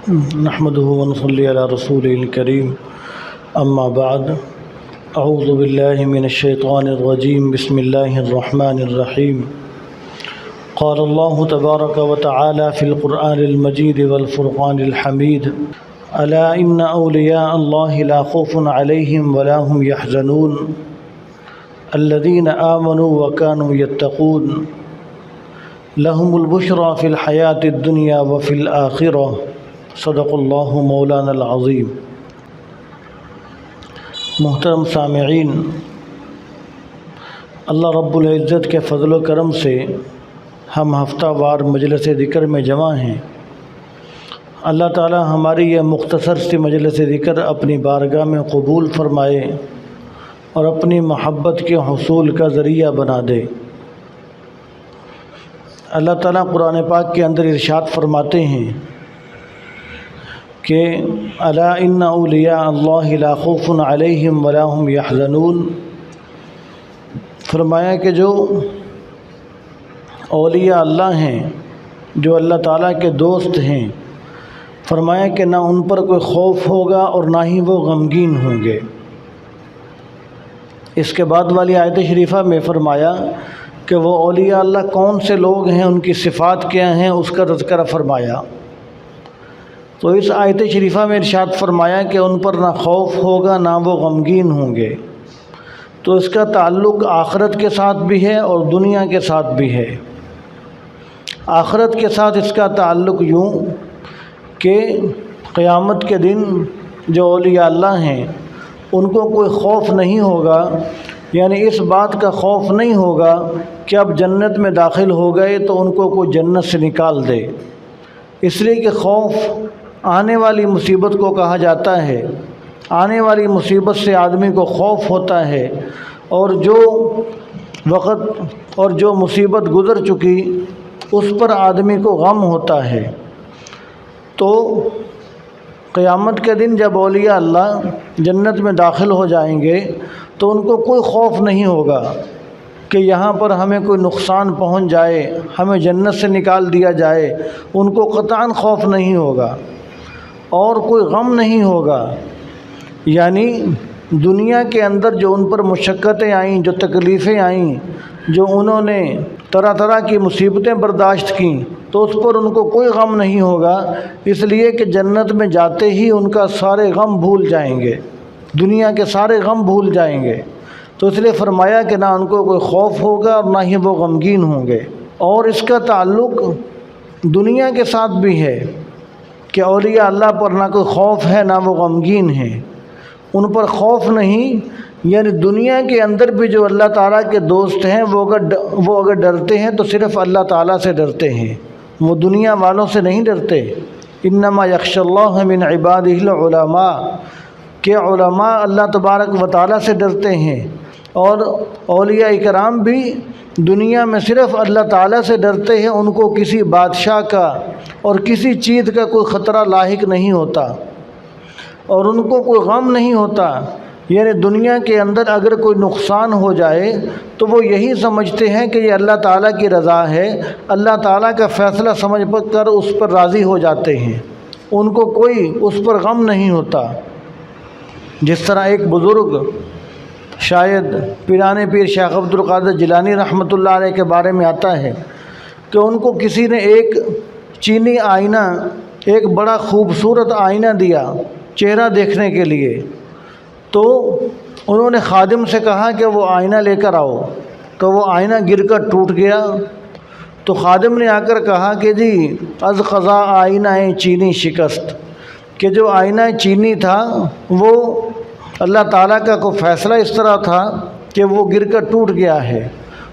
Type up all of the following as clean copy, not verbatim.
نحمده ونصلي على رسوله الكريم اما بعد اعوذ بالله من الشيطان الرجيم بسم الله الرحمن الرحيم قال الله تبارك وتعالى في القرآن المجيد والفرقان الحميد ألا إن أولياء الله لا خوف عليهم ولا هم يحزنون الذين آمنوا وكانوا يتقون لهم البشرى في الحياة الدنيا وفي الآخرة صدق اللہ مولانا العظیم۔ محترم سامعین، اللہ رب العزت کے فضل و کرم سے ہم ہفتہ وار مجلس ذکر میں جمع ہیں۔ اللہ تعالی ہماری یہ مختصر سی مجلس ذکر اپنی بارگاہ میں قبول فرمائے اور اپنی محبت کے حصول کا ذریعہ بنا دے۔ اللہ تعالیٰ قرآن پاک کے اندر ارشاد فرماتے ہیں کہ الا ان اولیاء اللہ لا خوف علیہم ولا هم یحزنون، فرمایا کہ جو اولیاء اللہ ہیں، جو اللہ تعالیٰ کے دوست ہیں، فرمایا کہ نہ ان پر کوئی خوف ہوگا اور نہ ہی وہ غمگین ہوں گے۔ اس کے بعد والی آیت شریفہ میں فرمایا کہ وہ اولیاء اللہ کون سے لوگ ہیں، ان کی صفات کیا ہیں، اس کا تذکرہ فرمایا۔ تو اس آیت شریفہ میں ارشاد فرمایا کہ ان پر نہ خوف ہوگا نہ وہ غمگین ہوں گے، تو اس کا تعلق آخرت کے ساتھ بھی ہے اور دنیا کے ساتھ بھی ہے۔ آخرت کے ساتھ اس کا تعلق یوں کہ قیامت کے دن جو اولیاء اللہ ہیں ان کو کوئی خوف نہیں ہوگا، یعنی اس بات کا خوف نہیں ہوگا کہ اب جنت میں داخل ہو گئے تو ان کو کوئی جنت سے نکال دے، اس لیے کہ خوف آنے والی مصیبت کو کہا جاتا ہے۔ آنے والی مصیبت سے آدمی کو خوف ہوتا ہے، اور جو وقت اور جو مصیبت گزر چکی اس پر آدمی کو غم ہوتا ہے۔ تو قیامت کے دن جب اولیاء اللہ جنت میں داخل ہو جائیں گے تو ان کو کوئی خوف نہیں ہوگا کہ یہاں پر ہمیں کوئی نقصان پہنچ جائے، ہمیں جنت سے نکال دیا جائے، ان کو قطعاً خوف نہیں ہوگا اور کوئی غم نہیں ہوگا۔ یعنی دنیا کے اندر جو ان پر مشقتیں آئیں، جو تکلیفیں آئیں، جو انہوں نے طرح طرح کی مصیبتیں برداشت کیں، تو اس پر ان کو کوئی غم نہیں ہوگا، اس لیے کہ جنت میں جاتے ہی ان کا سارے غم بھول جائیں گے، دنیا کے سارے غم بھول جائیں گے۔ تو اس لیے فرمایا کہ نہ ان کو کوئی خوف ہوگا اور نہ ہی وہ غمگین ہوں گے۔ اور اس کا تعلق دنیا کے ساتھ بھی ہے کہ اولیاء اللہ پر نہ کوئی خوف ہے نہ وہ غمگین ہیں، ان پر خوف نہیں، یعنی دنیا کے اندر بھی جو اللہ تعالیٰ کے دوست ہیں وہ اگر ڈرتے ہیں تو صرف اللہ تعالیٰ سے ڈرتے ہیں، وہ دنیا والوں سے نہیں ڈرتے۔ انما یخشی اللہ من عبادہ العلماء، کہ علماء اللہ تبارک و تعالیٰ سے ڈرتے ہیں، اور اولیاء کرام بھی دنیا میں صرف اللہ تعالیٰ سے ڈرتے ہیں، ان کو کسی بادشاہ کا اور کسی چیز کا کوئی خطرہ لاحق نہیں ہوتا اور ان کو کوئی غم نہیں ہوتا۔ یعنی دنیا کے اندر اگر کوئی نقصان ہو جائے تو وہ یہی سمجھتے ہیں کہ یہ اللہ تعالیٰ کی رضا ہے، اللہ تعالیٰ کا فیصلہ سمجھ کر اس پر راضی ہو جاتے ہیں، ان کو کوئی اس پر غم نہیں ہوتا۔ جس طرح ایک بزرگ شاید پیران پیر شیخ عبد القادر جیلانی رحمۃ اللہ علیہ کے بارے میں آتا ہے کہ ان کو کسی نے ایک چینی آئینہ، ایک بڑا خوبصورت آئینہ دیا چہرہ دیکھنے کے لیے، تو انہوں نے خادم سے کہا کہ وہ آئینہ لے کر آؤ، تو وہ آئینہ گر کر ٹوٹ گیا۔ تو خادم نے آ کر کہا کہ جی از قضا آئینہ چینی شکست، کہ جو آئینہ چینی تھا وہ اللہ تعالیٰ کا کوئی فیصلہ اس طرح تھا کہ وہ گر کر ٹوٹ گیا ہے۔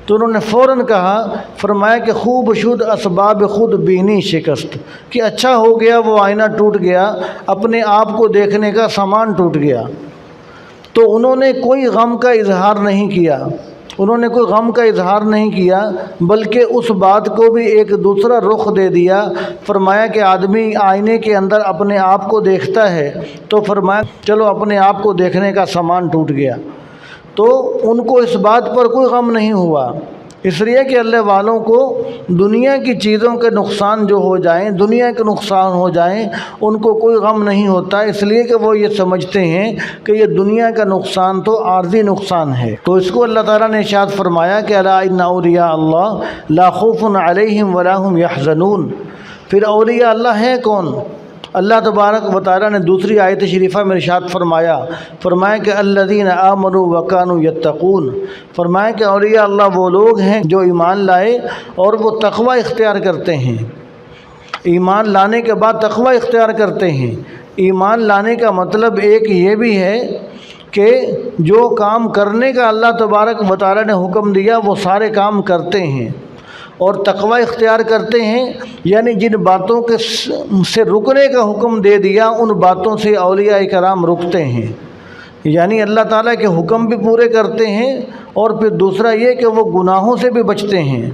تو انہوں نے فوراً کہا، فرمایا کہ خوب شد اسباب خود بینی شکست، کہ اچھا ہو گیا وہ آئینہ ٹوٹ گیا، اپنے آپ کو دیکھنے کا سامان ٹوٹ گیا۔ تو انہوں نے کوئی غم کا اظہار نہیں کیا، بلکہ اس بات کو بھی ایک دوسرا رخ دے دیا۔ فرمایا کہ آدمی آئینے کے اندر اپنے آپ کو دیکھتا ہے تو فرمایا چلو اپنے آپ کو دیکھنے کا سامان ٹوٹ گیا، تو ان کو اس بات پر کوئی غم نہیں ہوا، اس لیے کہ اللہ والوں کو دنیا کی چیزوں کے نقصان جو ہو جائیں، دنیا کے نقصان ہو جائیں، ان کو کوئی غم نہیں ہوتا، اس لیے کہ وہ یہ سمجھتے ہیں کہ یہ دنیا کا نقصان تو عارضی نقصان ہے۔ تو اس کو اللہ تعالیٰ نے ارشاد فرمایا کہ الا ان اولیاء اللہ لا خوف علیہم ولا هم یحزنون۔ پھر اولیاء اللہ ہیں کون؟ اللہ تبارک و تعالیٰ نے دوسری آیت شریفہ میں ارشاد فرمایا کہ الذین آمنوا وکانوا یتقون، فرمایا کہ اولیاء اللہ وہ لوگ ہیں جو ایمان لائے اور وہ تقوی اختیار کرتے ہیں۔ ایمان لانے کے بعد تقوی اختیار کرتے ہیں۔ ایمان لانے کا مطلب ایک یہ بھی ہے کہ جو کام کرنے کا اللہ تبارک و تعالیٰ نے حکم دیا وہ سارے کام کرتے ہیں، اور تقوی اختیار کرتے ہیں یعنی جن باتوں کے سے رکنے کا حکم دے دیا ان باتوں سے اولیاء کرام رکتے ہیں، یعنی اللہ تعالیٰ کے حکم بھی پورے کرتے ہیں، اور پھر دوسرا یہ کہ وہ گناہوں سے بھی بچتے ہیں۔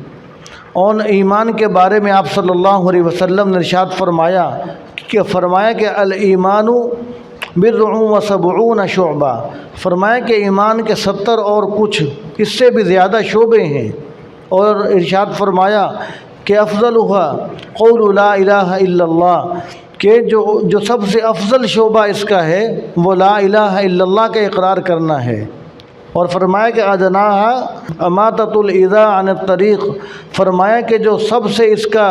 اور ایمان کے بارے میں آپ صلی اللہ علیہ وسلم نے ارشاد فرمایا کہ الایمان بضع و سبعون شعبہ، فرمایا کہ ایمان کے 70 اور کچھ اس سے بھی زیادہ شعبے ہیں، اور ارشاد فرمایا کہ افضلھا قول لا الہ الا اللہ، کہ جو سب سے افضل شعبہ اس کا ہے وہ لا الہ الا اللہ کا اقرار کرنا ہے۔ اور فرمایا کہ ادناھا اماطۃ الاذی عن الطریق، فرمایا کہ جو سب سے اس کا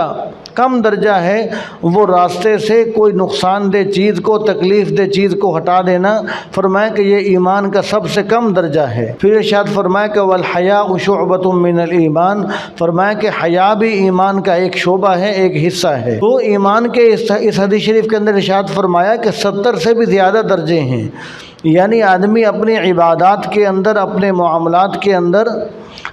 کم درجہ ہے وہ راستے سے کوئی نقصان دہ چیز کو، تکلیف دہ چیز کو ہٹا دینا، فرمایا کہ یہ ایمان کا سب سے کم درجہ ہے۔ پھر ارشاد فرمایا کہ والحیاء شعبۃ من الایمان، فرمایا کہ حیا بھی ایمان کا ایک شعبہ ہے، ایک حصہ ہے۔ تو ایمان کے اس حدیث شریف کے اندر ارشاد فرمایا کہ 70 سے بھی زیادہ درجے ہیں، یعنی آدمی اپنی عبادات کے اندر، اپنے معاملات کے اندر،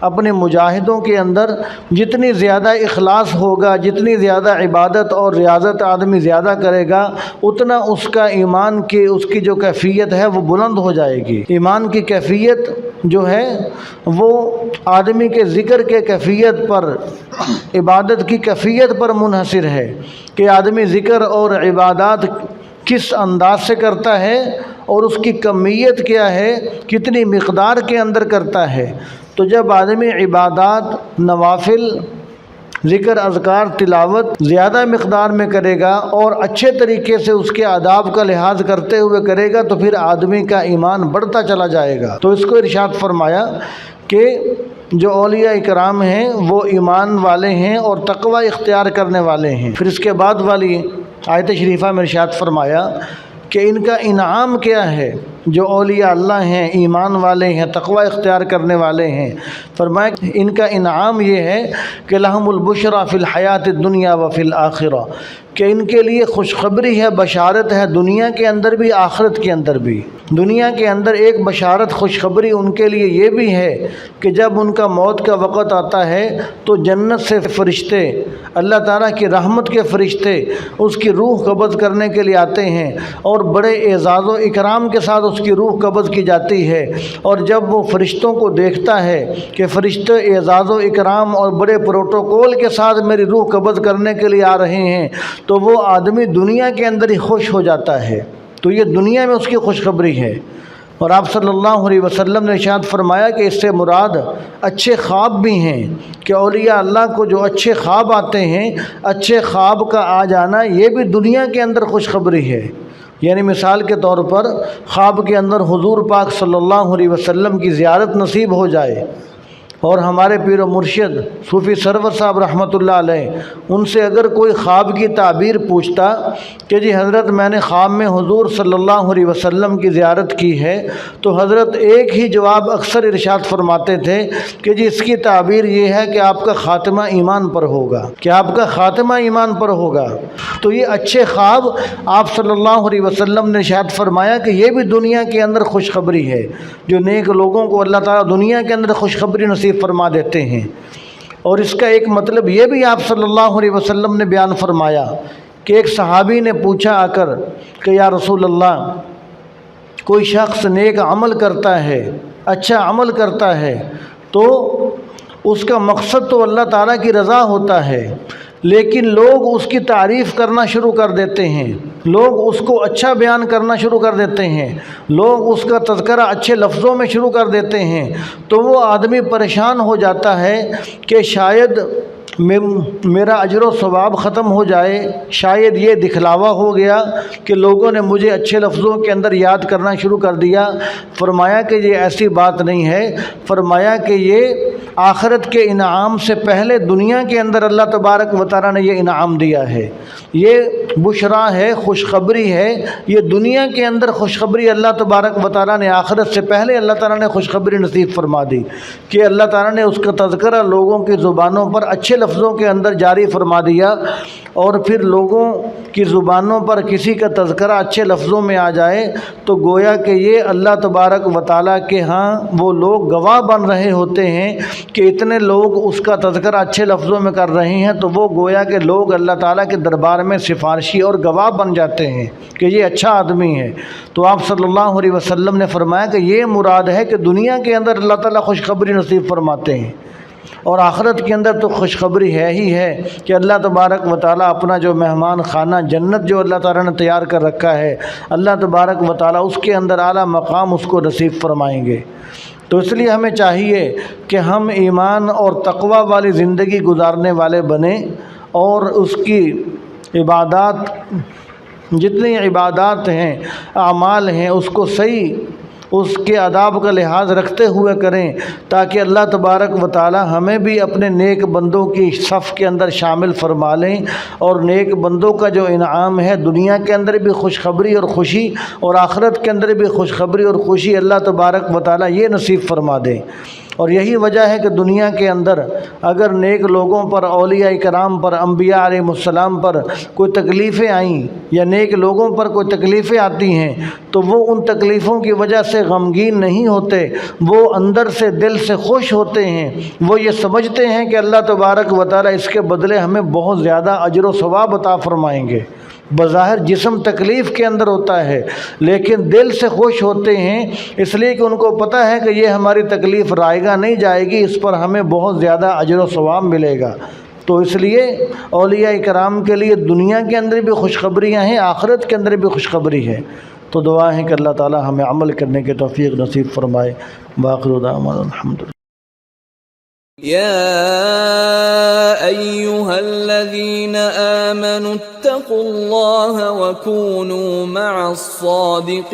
اپنے مجاہدوں کے اندر جتنی زیادہ اخلاص ہوگا، جتنی زیادہ عبادت اور ریاضت آدمی زیادہ کرے گا، اتنا اس کا ایمان کی اس کی جو کیفیت ہے وہ بلند ہو جائے گی۔ ایمان کی کیفیت جو ہے وہ آدمی کے ذکر کے کیفیت پر، عبادت کی کیفیت پر منحصر ہے کہ آدمی ذکر اور عبادات کس انداز سے کرتا ہے اور اس کی کمیت کیا ہے، کتنی مقدار کے اندر کرتا ہے۔ تو جب آدمی عبادات، نوافل، ذکر، اذکار، تلاوت زیادہ مقدار میں کرے گا اور اچھے طریقے سے اس کے آداب کا لحاظ کرتے ہوئے کرے گا تو پھر آدمی کا ایمان بڑھتا چلا جائے گا۔ تو اس کو ارشاد فرمایا کہ جو اولیاء کرام ہیں وہ ایمان والے ہیں اور تقوی اختیار کرنے والے ہیں۔ پھر اس کے بعد والی آیت شریفہ میں ارشاد فرمایا کہ ان کا انعام کیا ہے، جو اولیاء اللہ ہیں، ایمان والے ہیں، تقوی اختیار کرنے والے ہیں، فرمایا کہ ان کا انعام یہ ہے کہ لہم البشریٰ فی الحیات الدنیا و فی الآخرہ، کہ ان کے لیے خوشخبری ہے، بشارت ہے، دنیا کے اندر بھی آخرت کے اندر بھی۔ دنیا کے اندر ایک بشارت، خوشخبری ان کے لیے یہ بھی ہے کہ جب ان کا موت کا وقت آتا ہے تو جنت سے فرشتے، اللہ تعالیٰ کی رحمت کے فرشتے اس کی روح قبض کرنے کے لیے آتے ہیں، اور بڑے اعزاز و اکرام کے ساتھ اس کی روح قبض کی جاتی ہے۔ اور جب وہ فرشتوں کو دیکھتا ہے کہ فرشتے اعزاز و اکرام اور بڑے پروٹوکول کے ساتھ میری روح قبض کرنے کے لیے آ رہے ہیں تو وہ آدمی دنیا کے اندر ہی خوش ہو جاتا ہے۔ تو یہ دنیا میں اس کی خوشخبری ہے۔ اور آپ صلی اللہ علیہ وسلم نے ارشاد فرمایا کہ اس سے مراد اچھے خواب بھی ہیں، کہ اولیاء اللہ کو جو اچھے خواب آتے ہیں، اچھے خواب کا آ جانا یہ بھی دنیا کے اندر خوشخبری ہے۔ یعنی مثال کے طور پر خواب کے اندر حضور پاک صلی اللہ علیہ وسلم کی زیارت نصیب ہو جائے، اور ہمارے پیر و مرشد صوفی سرور صاحب رحمۃ اللہ علیہ ان سے اگر کوئی خواب کی تعبیر پوچھتا کہ جی حضرت میں نے خواب میں حضور صلی اللہ علیہ وسلم کی زیارت کی ہے، تو حضرت ایک ہی جواب اکثر ارشاد فرماتے تھے کہ جی اس کی تعبیر یہ ہے کہ آپ کا خاتمہ ایمان پر ہوگا، کہ آپ کا خاتمہ ایمان پر ہوگا۔ تو یہ اچھے خواب آپ صلی اللہ علیہ وسلم نے ارشاد فرمایا کہ یہ بھی دنیا کے اندر خوشخبری ہے، جو نیک لوگوں کو اللہ تعالیٰ دنیا کے اندر خوشخبری نصیب فرما دیتے ہیں۔ اور اس کا ایک مطلب یہ بھی آپ صلی اللہ علیہ وسلم نے بیان فرمایا کہ ایک صحابی نے پوچھا آ کر کہ یا رسول اللہ، کوئی شخص نیک عمل کرتا ہے، اچھا عمل کرتا ہے، تو اس کا مقصد تو اللہ تعالیٰ کی رضا ہوتا ہے، لیکن لوگ اس کی تعریف کرنا شروع کر دیتے ہیں، لوگ اس کو اچھا بیان کرنا شروع کر دیتے ہیں، لوگ اس کا تذکرہ اچھے لفظوں میں شروع کر دیتے ہیں، تو وہ آدمی پریشان ہو جاتا ہے کہ شاید میرا اجر و ثواب ختم ہو جائے، شاید یہ دکھلاوا ہو گیا کہ لوگوں نے مجھے اچھے لفظوں کے اندر یاد کرنا شروع کر دیا۔ فرمایا کہ یہ ایسی بات نہیں ہے، فرمایا کہ یہ آخرت کے انعام سے پہلے دنیا کے اندر اللہ تبارک و تعالیٰ نے یہ انعام دیا ہے، یہ بشرا ہے، خوشخبری ہے، یہ دنیا کے اندر خوشخبری اللہ تبارک و تعالیٰ نے آخرت سے پہلے اللہ تعالیٰ نے خوشخبری نصیب فرما دی کہ اللہ تعالیٰ نے اس کا تذکرہ لوگوں کی زبانوں پر اچھے لفظوں کے اندر جاری فرما دیا، اور پھر لوگوں کی زبانوں پر کسی کا تذکرہ اچھے لفظوں میں آ جائے تو گویا کہ یہ اللہ تبارک و تعالیٰ کے ہاں وہ لوگ گواہ بن رہے ہوتے ہیں کہ اتنے لوگ اس کا تذکرہ اچھے لفظوں میں کر رہے ہیں، تو وہ گویا کہ لوگ اللہ تعالیٰ کے دربار میں سفارشی اور گواہ بن جاتے ہیں کہ یہ اچھا آدمی ہے۔ تو آپ صلی اللہ علیہ وسلم نے فرمایا کہ یہ مراد ہے کہ دنیا کے اندر اللہ تعالیٰ خوشخبری نصیب فرماتے ہیں، اور آخرت کے اندر تو خوشخبری ہے ہی ہے کہ اللہ تبارک و تعالیٰ اپنا جو مہمان خانہ جنت جو اللہ تعالیٰ نے تیار کر رکھا ہے، اللہ تبارک و تعالیٰ اس کے اندر اعلیٰ مقام اس کو نصیب فرمائیں گے۔ تو اس لیے ہمیں چاہیے کہ ہم ایمان اور تقوی والی زندگی گزارنے والے بنیں، اور اس کی عبادات، جتنی عبادات ہیں، اعمال ہیں، اس کو صحیح اس کے آداب کا لحاظ رکھتے ہوئے کریں، تاکہ اللہ تبارک و تعالی ہمیں بھی اپنے نیک بندوں کی صف کے اندر شامل فرما لیں، اور نیک بندوں کا جو انعام ہے دنیا کے اندر بھی خوشخبری اور خوشی، اور آخرت کے اندر بھی خوشخبری اور خوشی اللہ تبارک و تعالی یہ نصیب فرما دیں۔ اور یہی وجہ ہے کہ دنیا کے اندر اگر نیک لوگوں پر، اولیاء کرام پر، انبیاء علیہ السلام پر کوئی تکلیفیں آئیں یا نیک لوگوں پر کوئی تکلیفیں آتی ہیں تو وہ ان تکلیفوں کی وجہ سے غمگین نہیں ہوتے، وہ اندر سے دل سے خوش ہوتے ہیں، وہ یہ سمجھتے ہیں کہ اللہ تبارک و تعالی اس کے بدلے ہمیں بہت زیادہ اجر و ثواب عطا فرمائیں گے۔ بظاہر جسم تکلیف کے اندر ہوتا ہے لیکن دل سے خوش ہوتے ہیں، اس لیے کہ ان کو پتہ ہے کہ یہ ہماری تکلیف رائگاں نہیں جائے گی، اس پر ہمیں بہت زیادہ اجر و ثواب ملے گا۔ تو اس لیے اولیاء کرام کے لیے دنیا کے اندر بھی خوشخبریاں ہیں، آخرت کے اندر بھی خوشخبری ہے۔ تو دعا ہے کہ اللہ تعالی ہمیں عمل کرنے کی توفیق نصیب فرمائے۔ باخر دعوانا الحمدللہ۔ يا أيها الذين آمنوا اتقوا الله وكونوا مع الصادقين